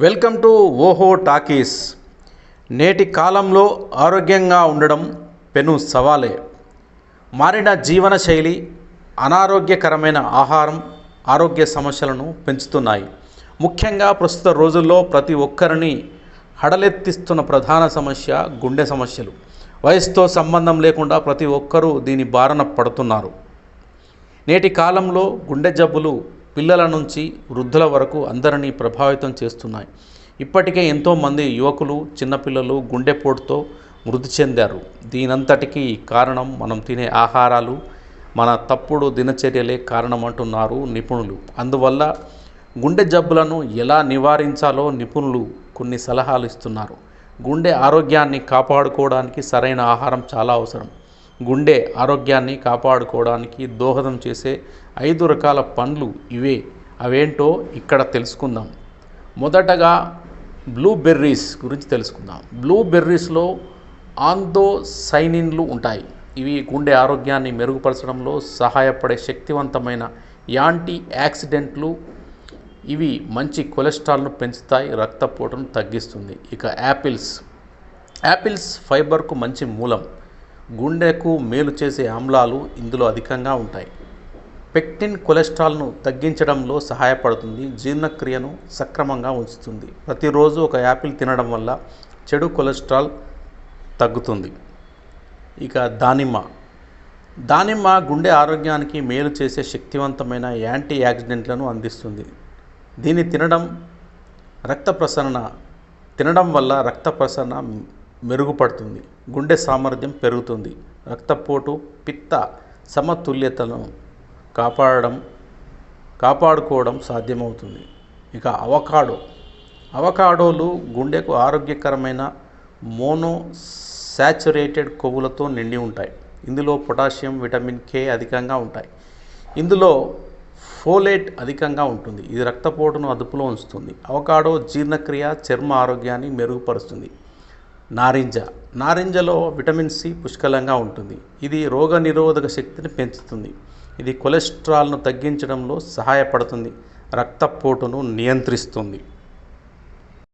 Welcome to ఓహో talkies. నేటి కాలంలో ఆరోగ్యంగా ఉండడం పెను సవాలే. మారిన జీవన శైలి, అనారోగ్యకరమైన ఆహారం ఆరోగ్య సమస్యలను పెంచుతున్నాయి. ముఖ్యంగా ప్రస్తుత రోజుల్లో ప్రతి ఒక్కరిని హడలెత్తిస్తున్న ప్రధాన సమస్య గుండె సమస్యలు. వయసుతో సంబంధం లేకుండా ప్రతి ఒక్కరూ దీని బారిన పడుతున్నారు. నేటి కాలంలో గుండె జబ్బులు పిల్లల నుంచి వృద్ధుల వరకు అందరినీ ప్రభావితం చేస్తున్నాయి. ఇప్పటికే ఎంతోమంది యువకులు, చిన్నపిల్లలు గుండెపోటుతో మృతి చెందారు. దీనంతటికీ కారణం మనం తినే ఆహారాలు, మన తప్పుడు దినచర్యలే కారణమంటున్నారు నిపుణులు. అందువల్ల గుండె జబ్బులను ఎలా నివారించాలో నిపుణులు కొన్ని సలహాలు ఇస్తున్నారు. గుండె ఆరోగ్యాన్ని కాపాడుకోవడానికి సరైన ఆహారం చాలా అవసరం. గుండె ఆరోగ్యాన్ని కాపాడుకోవడానికి దోహదం చేసే 5 రకాల పండ్లు ఇవే. అవేంటో ఇక్కడ తెలుసుకుందాం. మొదటగా బ్లూబెర్రీస్ గురించి తెలుసుకుందాం. బ్లూబెర్రీస్లో ఆంథోసైనిన్లు ఉంటాయి. ఇవి గుండె ఆరోగ్యాన్ని మెరుగుపరచడంలో సహాయపడే శక్తివంతమైన యాంటీ ఆక్సిడెంట్లు. ఇవి మంచి కొలెస్ట్రాల్ను పెంచుతాయి, రక్తపోటును తగ్గిస్తుంది. ఇక యాపిల్స్ ఫైబర్కు మంచి మూలం. గుండెకు మేలు చేసే ఆమ్లాలు ఇందులో అధికంగా ఉంటాయి. పెక్టిన్ కొలెస్ట్రాల్ను తగ్గించడంలో సహాయపడుతుంది, జీర్ణక్రియను సక్రమంగా ఉంచుతుంది. ప్రతిరోజు ఒక యాపిల్ తినడం వల్ల చెడు కొలెస్ట్రాల్ తగ్గుతుంది. ఇక దానిమ్మ గుండె ఆరోగ్యానికి మేలు చేసే శక్తివంతమైన యాంటీ ఆక్సిడెంట్లను అందిస్తుంది. దీన్ని తినడం వల్ల రక్త ప్రసరణ మెరుగుపడుతుంది, గుండె సామర్థ్యం పెరుగుతుంది, రక్తపోటు, పిత్త సమతుల్యతను కాపాడుకోవడం సాధ్యమవుతుంది. ఇక అవకాడోలు గుండెకు ఆరోగ్యకరమైన మోనోసాచురేటెడ్ కొవ్వులతో నిండి ఉంటాయి. ఇందులో పొటాషియం, విటమిన్ కే అధికంగా ఉంటాయి. ఇందులో ఫోలేట్ అధికంగా ఉంటుంది. ఇది రక్తపోటును అదుపులో ఉంచుతుంది. అవకాడో జీర్ణక్రియ, చర్మ ఆరోగ్యాన్ని మెరుగుపరుస్తుంది. నారింజలో విటమిన్ సి పుష్కలంగా ఉంటుంది. ఇది రోగనిరోధక శక్తిని పెంచుతుంది. ఇది కొలెస్ట్రాల్ను తగ్గించడంలో సహాయపడుతుంది, రక్తపోటును నియంత్రిస్తుంది.